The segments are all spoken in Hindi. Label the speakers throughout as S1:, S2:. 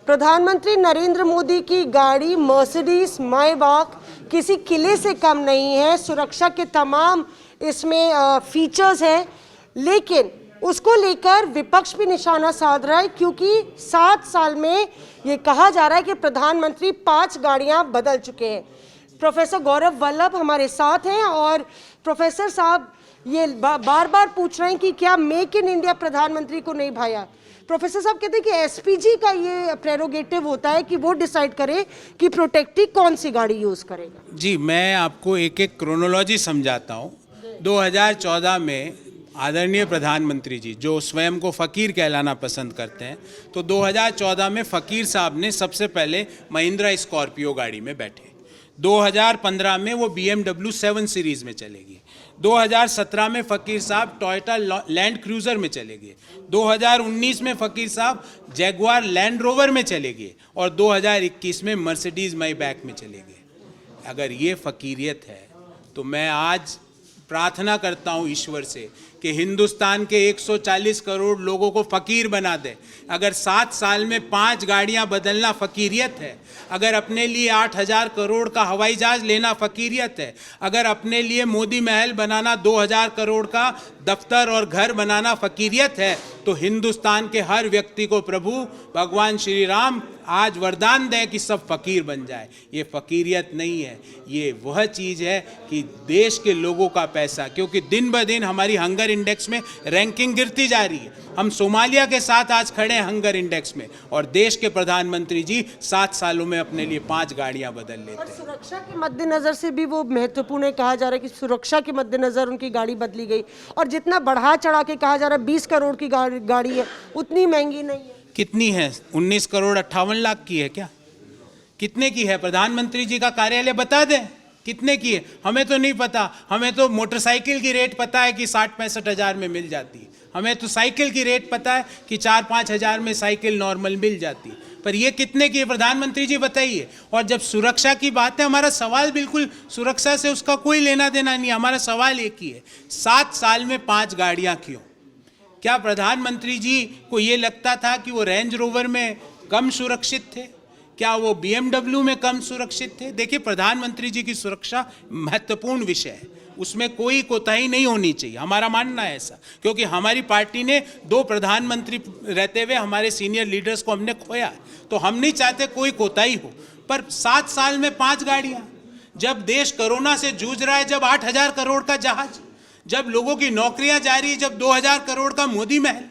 S1: प्रधानमंत्री नरेंद्र मोदी की गाड़ी मर्सिडीज मायबाख किसी किले से कम नहीं है। सुरक्षा के तमाम इसमें फीचर्स हैं, लेकिन उसको लेकर विपक्ष भी निशाना साध रहा है, क्योंकि 7 साल में ये कहा जा रहा है कि प्रधानमंत्री 5 गाड़ियां बदल चुके हैं। प्रोफेसर गौरव वल्लभ हमारे साथ हैं और प्रोफेसर साहब ये बार बार पूछ रहे हैं कि क्या मेक इन इंडिया प्रधानमंत्री को नहीं भाया। प्रोफेसर साहब कहते हैं कि एसपीजी का ये प्रेरोगेटिव होता है कि वो डिसाइड करे कि प्रोटेक्टिव कौन सी गाड़ी यूज करेगा।
S2: जी, मैं आपको एक एक क्रोनोलॉजी समझाता हूँ। 2014 में आदरणीय प्रधानमंत्री जी, जो स्वयं को फ़कीर कहलाना पसंद करते हैं, तो 2014 में फ़कीर साहब ने सबसे पहले महिंद्रा स्कॉर्पियो गाड़ी में बैठे। 2015 में वो BMW 7 सीरीज़ में चलेगी। 2017 में फ़कीर साहब टोयोटा लैंड क्रूज़र में चले गए। 2019 में फ़कीर साहब जैगुआर लैंड रोवर में चले गए और 2021 में मर्सिडीज़ मायबैक में चले गए। अगर ये फ़कीरियत है तो मैं आज प्रार्थना करता हूँ ईश्वर से कि हिंदुस्तान के 140 करोड़ लोगों को फ़कीर बना दे। अगर 7 साल में 5 गाड़ियाँ बदलना फ़कीरियत है, अगर अपने लिए 8,000 करोड़ का हवाई जहाज़ लेना फ़कीरियत है, अगर अपने लिए मोदी महल बनाना 2,000 करोड़ का दफ्तर और घर बनाना फ़कीरियत है, तो हिंदुस्तान के हर व्यक्ति को प्रभु भगवान श्री राम आज वरदान दें कि सब फ़कीर बन जाए। ये फ़कीरियत नहीं है, ये वह चीज़ है कि देश के लोगों का पैसा, क्योंकि दिन ब दिन हमारी हंगर इंडेक्स में रैंकिंग गिरती जा रही है। हम सोमालिया के साथ आज खड़े हैं हंगर इंडेक्स में, और देश के प्रधानमंत्री जी 7 सालों में अपने लिए 5 गाड़ियां बदल लेते हैं।
S1: सुरक्षा के मद्देनजर से भी वो महत्वपूर्ण है। कहा जा रहा है कि सुरक्षा के मद्देनजर उनकी गाड़ी बदली गई, और जितना बढ़ा चढ़ा के कहा जा रहा है 20 करोड़ की गाड़ी है, उतनी महंगी नहीं है।
S2: कितनी है? 19 करोड़ 58 लाख की है क्या? कितने की है? प्रधानमंत्री जी का कार्यालय बता दें कितने की है। हमें तो नहीं पता। हमें तो मोटरसाइकिल की रेट पता है कि 60-65 हज़ार में मिल जाती है। हमें तो साइकिल की रेट पता है कि 4-5 हज़ार में साइकिल नॉर्मल मिल जाती है। पर ये कितने की है प्रधानमंत्री जी बताइए। और जब सुरक्षा की बात है, हमारा सवाल बिल्कुल सुरक्षा से उसका कोई लेना देना नहीं। हमारा सवाल एक ही है, 7 साल में 5 गाड़ियाँ क्यों? क्या प्रधानमंत्री जी को ये लगता था कि वो रेंज रोवर में कम सुरक्षित थे? क्या वो BMW में कम सुरक्षित थे? देखिए, प्रधानमंत्री जी की सुरक्षा महत्वपूर्ण विषय है, उसमें कोई कोताही नहीं होनी चाहिए, हमारा मानना है ऐसा। क्योंकि हमारी पार्टी ने 2 प्रधानमंत्री रहते हुए हमारे सीनियर लीडर्स को हमने खोया है, तो हम नहीं चाहते कोई कोताही हो। पर 7 साल में 5 गाड़ियाँ, जब देश कोरोना से जूझ रहा है, जब 8,000 करोड़ का जहाज, जब लोगों की नौकरियां जारी है, जब 2,000 करोड़ का मोदी महल,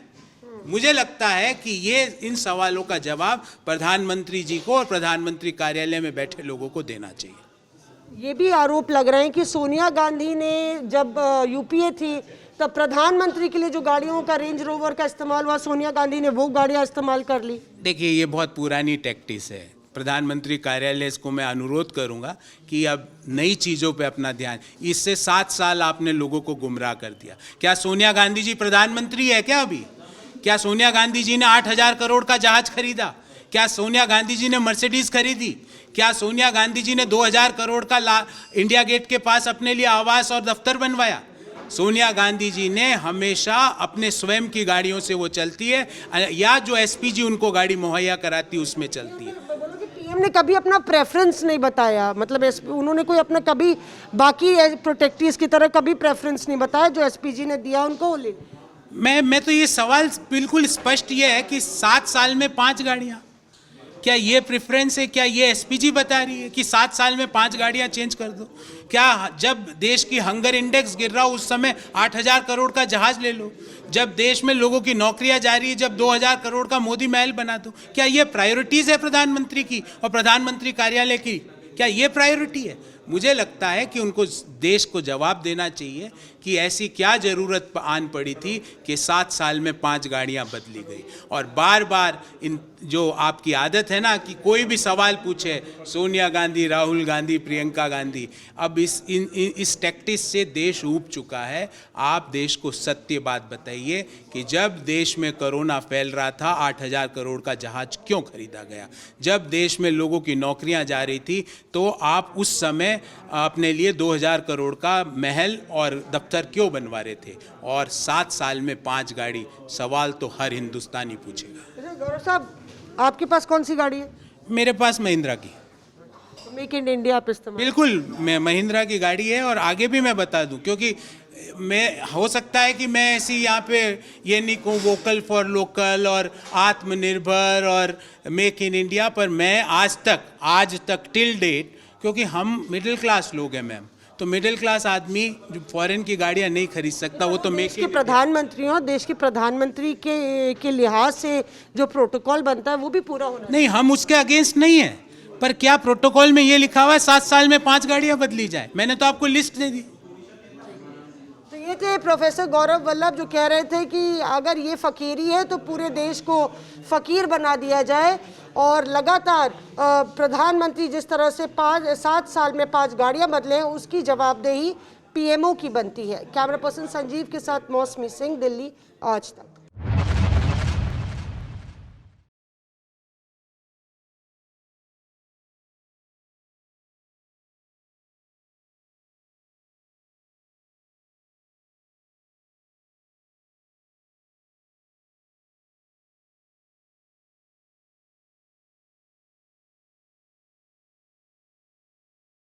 S2: मुझे लगता है कि ये इन सवालों का जवाब प्रधानमंत्री जी को और प्रधानमंत्री कार्यालय में बैठे लोगों को देना चाहिए।
S1: ये भी आरोप लग रहे हैं कि सोनिया गांधी ने जब यूपीए थी तब प्रधानमंत्री के लिए जो गाड़ियों का रेंज रोवर का इस्तेमाल हुआ, सोनिया गांधी ने वो गाड़ियां इस्तेमाल कर ली।
S2: देखिए, ये बहुत पुरानी टैक्टिस है। प्रधानमंत्री कार्यालय को मैं अनुरोध करूंगा कि अब नई चीज़ों पे अपना ध्यान, इससे 7 साल आपने लोगों को गुमराह कर दिया। क्या सोनिया गांधी जी प्रधानमंत्री है क्या अभी? क्या सोनिया गांधी जी ने 8,000 करोड़ का जहाज खरीदा? क्या सोनिया गांधी जी ने मर्सिडीज खरीदी? क्या सोनिया गांधी जी ने 2,000 करोड़ का इंडिया गेट के पास अपने लिए आवास और दफ्तर बनवाया? सोनिया गांधी जी ने हमेशा अपने स्वयं की गाड़ियों से वो चलती है, या जो एसपीजी उनको गाड़ी मुहैया कराती है उसमें चलती है।
S1: पीएम ने कभी अपना प्रेफरेंस नहीं बताया, मतलब उन्होंने कोई अपना कभी बाकी प्रोटेक्टिव्स की तरह कभी प्रेफरेंस नहीं बताया, जो एसपीजी ने दिया उनको वो ले।
S2: मैं तो ये सवाल बिल्कुल स्पष्ट ये है कि 7 साल में 5 गाड़ियाँ, क्या ये प्रेफरेंस है? क्या ये एसपीजी बता रही है कि 7 साल में 5 गाड़ियाँ चेंज कर दो? क्या जब देश की हंगर इंडेक्स गिर रहा हो उस समय 8,000 करोड़ का जहाज ले लो? जब देश में लोगों की नौकरियां जा रही है, जब 2,000 करोड़ का मोदी महल बना दो? क्या ये प्रायोरिटीज़ है प्रधानमंत्री की और प्रधानमंत्री कार्यालय की? क्या ये प्रायोरिटी है? मुझे लगता है कि उनको देश को जवाब देना चाहिए कि ऐसी क्या ज़रूरत आन पड़ी थी कि 7 साल में 5 गाड़ियां बदली गई। और बार बार इन जो आपकी आदत है ना कि कोई भी सवाल पूछे, सोनिया गांधी, राहुल गांधी, प्रियंका गांधी, अब इस टैक्टिस से देश ऊब चुका है। आप देश को सत्य बात बताइए कि जब देश में कोरोना फैल रहा था 8,000 करोड़ का जहाज क्यों खरीदा गया? जब देश में लोगों की नौकरियां जा रही थी तो आप उस समय अपने लिए 2,000 करोड़ का महल और दफ्तर क्यों बनवा रहे थे? और 7 साल में 5 गाड़ी, सवाल तो हर हिंदुस्तानी पूछेगा।
S1: गौरव साहब, आपके पास कौन सी गाड़ी है?
S2: मेरे पास महिंद्रा की,
S1: मेक इन इंडिया आप इस्तेमाल?
S2: बिल्कुल मैं महिंद्रा की गाड़ी है। और आगे भी मैं बता दूं, क्योंकि मैं हो सकता है कि मैं ऐसी यहाँ पे ये नहीं कहूँ वोकल फॉर लोकल और आत्मनिर्भर और मेक इन इंडिया, पर मैं आज तक टिल डेट, क्योंकि हम मिडिल क्लास लोग हैं मैम, तो मिडिल क्लास आदमी जो फॉरेन की गाड़ियाँ नहीं खरीद सकता, वो तो मेक
S1: देश के प्रधानमंत्री हो, देश के प्रधानमंत्री के लिहाज से जो प्रोटोकॉल बनता है वो भी पूरा होना
S2: नहीं, हम उसके अगेंस्ट नहीं है, पर क्या प्रोटोकॉल में ये लिखा हुआ है 7 साल में 5 गाड़ियाँ बदली जाए? मैंने तो आपको लिस्ट दे दी।
S1: तो ये थे प्रोफेसर गौरव वल्लभ जो कह रहे थे कि अगर ये फकीरी है तो पूरे देश को फकीर बना दिया जाए, और लगातार प्रधानमंत्री जिस तरह से 7 साल में 5 गाड़ियां बदले हैं उसकी जवाबदेही पीएमओ की बनती है। कैमरा पर्सन संजीव के साथ मौसमी सिंह, दिल्ली आज तक।